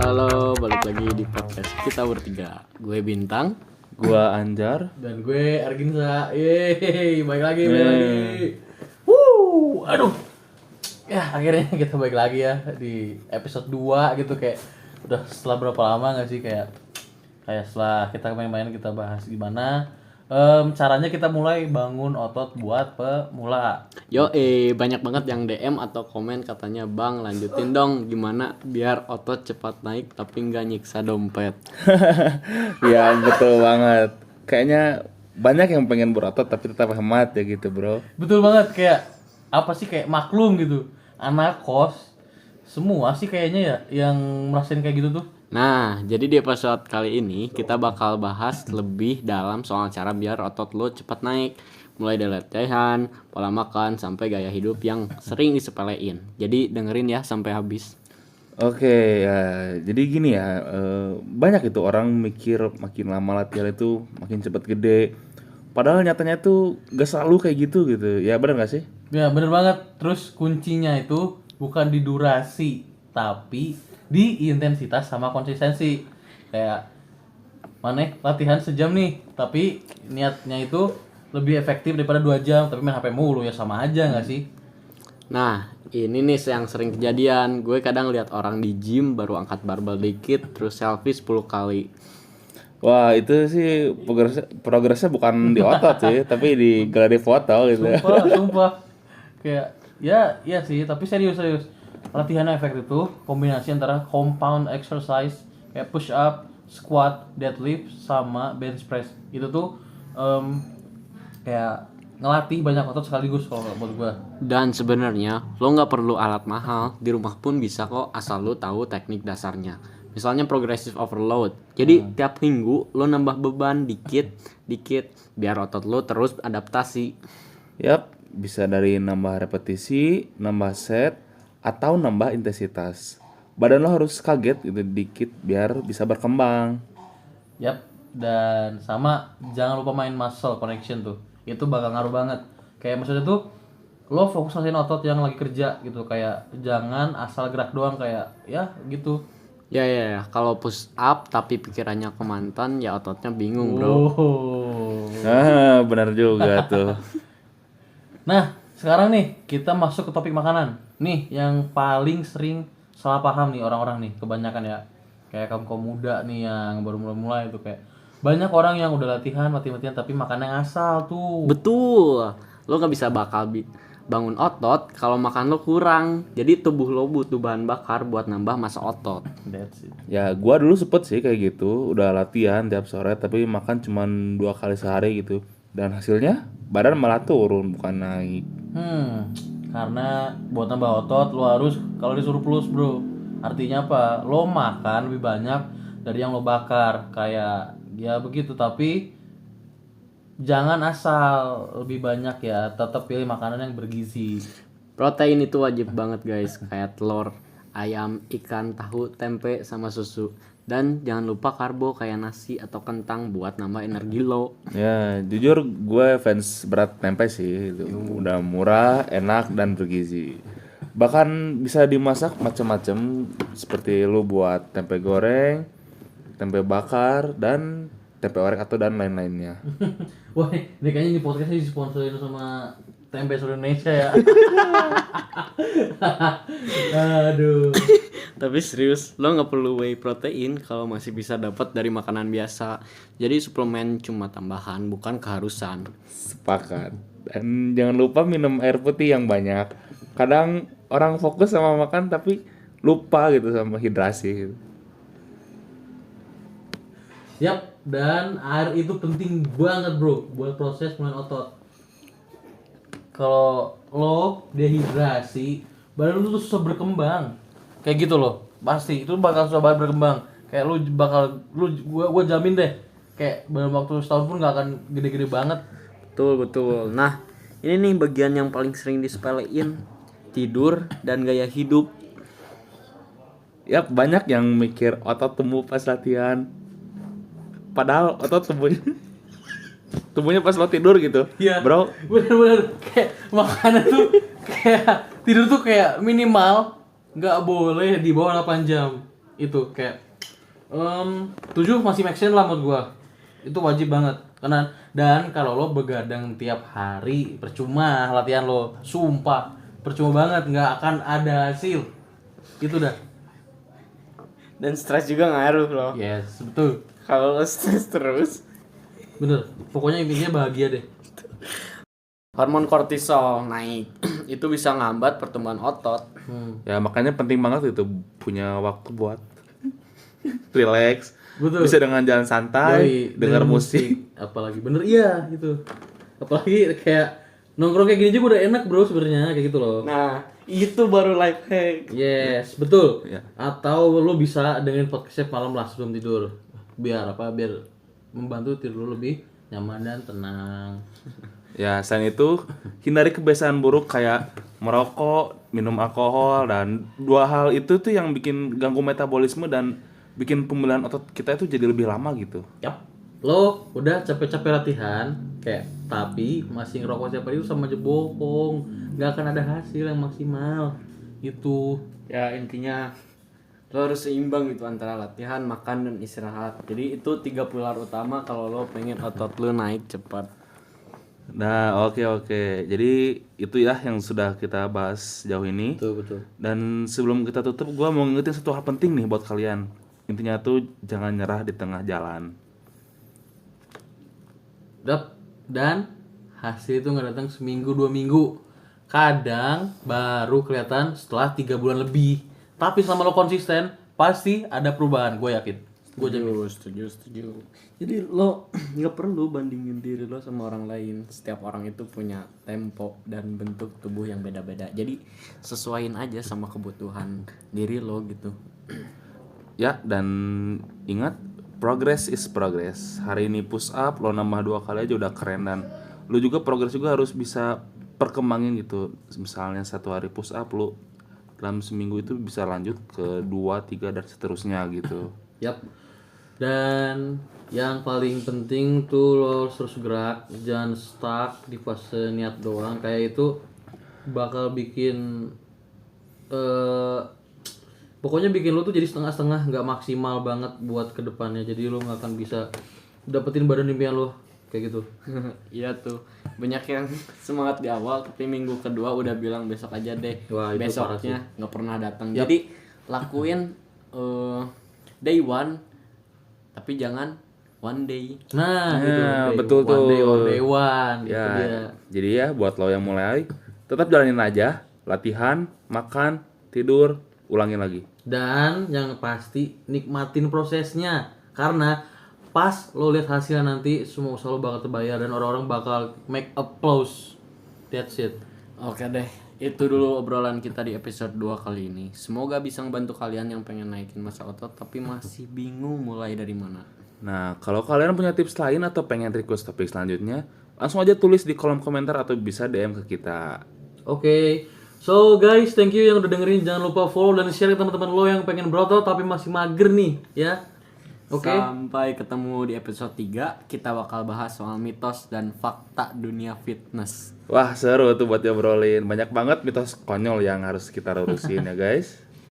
Halo, balik lagi di podcast kita bertiga. Gue Bintang, Gua Anjar. Dan gue Arginsa. Yeay, balik lagi. Aduh. Ya, akhirnya kita balik lagi ya di episode 2 gitu, kayak udah setelah berapa lama enggak sih, kayak setelah kita main-main kita bahas gimana caranya kita mulai bangun otot buat pemula. banyak banget yang DM atau komen katanya, "Bang, lanjutin dong gimana biar otot cepat naik tapi nggak nyiksa dompet." Ya betul banget. Kayaknya banyak yang pengen berotot tapi tetap hemat ya gitu bro. Betul banget, kayak apa sih, kayak maklum gitu. Anak kos semua sih kayaknya ya yang merasain kayak gitu tuh. Nah, jadi di episode kali ini kita bakal bahas lebih dalam soal cara biar otot lo cepat naik. Mulai dari latihan, pola makan, sampai gaya hidup yang sering disepelein. Jadi dengerin ya sampai habis. Oke ya, jadi gini ya, banyak itu orang mikir makin lama latihan itu makin cepat gede. Padahal nyatanya tuh gak selalu kayak gitu. Ya benar gak sih? Ya bener banget. Terus kuncinya itu bukan di durasi, tapi di intensitas sama konsistensi. Kayak mana latihan sejam nih, tapi niatnya itu lebih efektif daripada 2 jam tapi main HP mulu, ya sama aja nggak sih? Nah, ini nih yang sering kejadian. Gue kadang lihat orang di gym baru angkat barbel dikit terus selfie 10 kali. Wah itu sih progresnya bukan di otot sih, tapi di galeri foto gitu. Sumpah. Kayak ya sih, tapi serius. Latihan efektif itu kombinasi antara compound exercise kayak push up, squat, deadlift sama bench press. Itu tuh kayak ngelatih banyak otot sekaligus kalau menurut gua. Dan sebenarnya lo nggak perlu alat mahal, di rumah pun bisa kok asal lo tahu teknik dasarnya. Misalnya progressive overload. Jadi tiap minggu lo nambah beban dikit biar otot lo terus adaptasi. Yap, bisa dari nambah repetisi, nambah set, atau nambah intensitas. Badan lo harus kaget gitu dikit biar bisa berkembang. Yap, dan sama jangan lupa main muscle connection tuh. Itu bakal ngaruh banget. Kayak maksudnya tuh lo fokus ngasihin otot yang lagi kerja gitu, kayak jangan asal gerak doang kayak ya gitu. Ya, kalau push up tapi pikirannya ke mantan ya ototnya bingung bro. Benar juga tuh. Nah, sekarang nih kita masuk ke topik makanan. Nih yang paling sering salah paham nih orang-orang nih, kebanyakan ya. Kayak kaum muda nih yang baru mulai itu, kayak banyak orang yang udah latihan mati-matian tapi makannya ngasal tuh. Betul. Lo nggak bisa bangun otot kalau makan lo kurang. Jadi tubuh lo butuh bahan bakar buat nambah massa otot. That's it. Ya gua dulu sempet sih kayak gitu, udah latihan tiap sore tapi makan cuman 2 kali sehari gitu. Dan hasilnya badan malah turun bukan naik. Karena buat nambah otot lo harus kalori surplus bro. Artinya apa? Lo makan lebih banyak dari yang lo bakar. Kayak ya begitu, tapi jangan asal lebih banyak ya. Tetap pilih makanan yang bergizi. Protein itu wajib banget guys, kayak telur, ayam, ikan, tahu, tempe, sama susu. Dan jangan lupa karbo kayak nasi atau kentang buat nambah energi lo. Ya jujur gue fans berat tempe sih itu. Udah murah, enak, dan bergizi. Bahkan bisa dimasak macam-macam seperti lu buat tempe goreng, tempe bakar, dan tempe orek atau dan lain-lainnya. Wah, ini kayaknya ini podcastnya disponsorin sama tempe seluruh Indonesia ya. Aduh. Tapi serius, lo nggak perlu whey protein kalau masih bisa dapat dari makanan biasa. Jadi suplemen cuma tambahan, bukan keharusan. Sepakat. Dan jangan lupa minum air putih yang banyak. Kadang orang fokus sama makan tapi lupa gitu sama hidrasi gitu. Yap, dan air itu penting banget bro buat proses pemulihan otot. Kalau lo dehidrasi, badan lo tuh susah berkembang. Kayak gitu loh, pasti itu bakal susah banget berkembang. Kayak gua jamin deh, kayak dalam waktu setahun pun gak akan gede-gede banget. Betul. Nah, ini nih bagian yang paling sering disepelein, tidur dan gaya hidup. Ya banyak yang mikir otot tumbuh pas latihan. Padahal otot tumbuhnya pas lo tidur gitu. Iya. Bro, Bener-bener kayak makanan tuh kayak tidur tuh kayak minimal nggak boleh di bawah 8 jam. Itu kayak 7 masih make sense lah menurut gua. Itu wajib banget. Karena dan kalau lo begadang tiap hari percuma latihan lo, sumpah percuma banget, nggak akan ada hasil. Itu dah. Dan stres juga ngaruh loh. Yes, betul. Kalau lo stres terus, Bener. Pokoknya intinya bahagia deh. hormon kortisol naik. Itu bisa ngambat pertumbuhan otot. Ya makanya penting banget itu punya waktu buat relax. Betul. Bisa dengan jalan santai, Yoi, dengar denger musik. Apalagi bener iya gitu. Apalagi kayak nongkrong kayak gini juga udah enak bro sebenarnya kayak gitu loh. Nah, itu baru life hack. Yes, betul. Ya. Atau lo bisa dengerin podcastnya malam lah sebelum tidur. Biar apa? Biar membantu tidur lo lebih nyaman dan tenang. Ya, selain itu hindari kebiasaan buruk kayak merokok, minum alkohol, dan dua hal itu tuh yang bikin ganggu metabolisme dan bikin pemulihan otot kita itu jadi lebih lama gitu. Yap. Lo udah capek-capek latihan kayak tapi masih ngerokok setiap hari itu sama aja bohong. Nggak akan ada hasil yang maksimal. Itu. Ya intinya lo harus seimbang gitu antara latihan, makan, dan istirahat. Jadi itu 3 pilar utama kalau lo pengen otot lo naik cepat. Nah, oke. Jadi itu ya yang sudah kita bahas sejauh ini. Betul. Dan sebelum kita tutup, gua mau ngingetin satu hal penting nih buat kalian. Intinya tuh jangan nyerah di tengah jalan. Dan hasil itu nggak datang seminggu 2 minggu. Kadang baru kelihatan setelah 3 bulan lebih. Tapi selama lo konsisten pasti ada perubahan. Gue yakin. Gue jamin. Setuju. Jadi lo nggak perlu bandingin diri lo sama orang lain. Setiap orang itu punya tempo dan bentuk tubuh yang beda-beda. Jadi sesuaiin aja sama kebutuhan diri lo gitu. Ya, dan ingat progress is progress. Hari ini push up, lo nambah 2 kali aja udah keren. Dan lo juga progress juga harus bisa perkembangin gitu. Misalnya 1 hari push up, lo dalam seminggu itu bisa lanjut ke 2, 3, dan seterusnya gitu. Yap. Dan yang paling penting tuh lo harus terus gerak, jangan stuck di fase niat doang. Kayak itu bakal bikin pokoknya bikin lo tuh jadi setengah-setengah, nggak maksimal banget buat kedepannya. Jadi lo nggak akan bisa dapetin badan impian lo kayak gitu. Iya tuh, banyak yang semangat di awal tapi minggu kedua udah bilang besok aja deh. Wah, itu parah Besoknya nggak pernah datang. Yap. Jadi lakuin day one tapi jangan one day. Nah, itu betul one day, tuh. one day one, itu Ya, dia. jadi ya buat lo yang mulai, tetap jalanin aja. Latihan, makan, tidur, ulangin lagi. Dan yang pasti nikmatin prosesnya, karena pas lo lihat hasilnya nanti semua usaha lo bakal terbayar dan orang-orang bakal make applause. That's it. Oke deh, itu dulu obrolan kita di episode 2 kali ini. Semoga bisa ngebantu kalian yang pengen naikin massa otot tapi masih bingung mulai dari mana. Nah, kalau kalian punya tips lain atau pengen request topik selanjutnya, langsung aja tulis di kolom komentar atau bisa DM ke kita. Oke. So guys, thank you yang udah dengerin. Jangan lupa follow dan share ke teman-teman lo yang pengen berotot tapi masih mager nih, ya. Oke. Sampai ketemu di episode 3, kita bakal bahas soal mitos dan fakta dunia fitness. Wah, seru tuh buat diobrolin. Banyak banget mitos konyol yang harus kita lurusin ya guys.